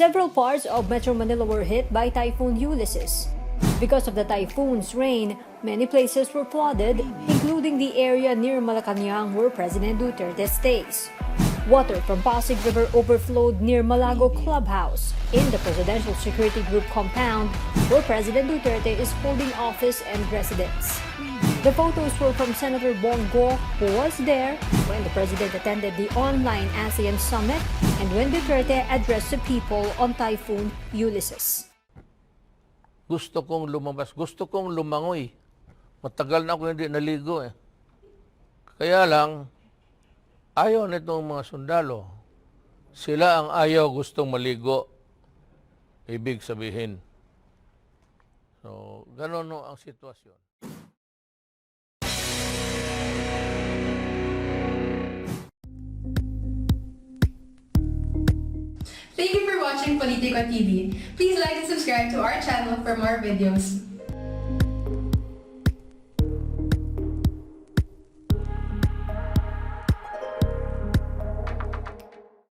Several parts of Metro Manila were hit by Typhoon Ulysses. Because of the typhoon's rain, many places were flooded, including the area near Malacanang where President Duterte stays. Water from Pasig River overflowed near Malago Clubhouse in the Presidential Security Group compound where President Duterte is holding office and residence. The photos were from Senator Bongo, who was there when the President attended the online ASEAN Summit and when Duterte addressed the people on Typhoon Ulysses. Gusto kong lumabas, gusto kong lumangoy. Matagal na ako hindi naligo eh. Kaya lang, ayaw nitong mga sundalo. Sila ang ayaw gustong maligo. Ibig sabihin. So, ganun no ang sitwasyon. Thank you for watching Politico TV. Please like and subscribe to our channel for more videos.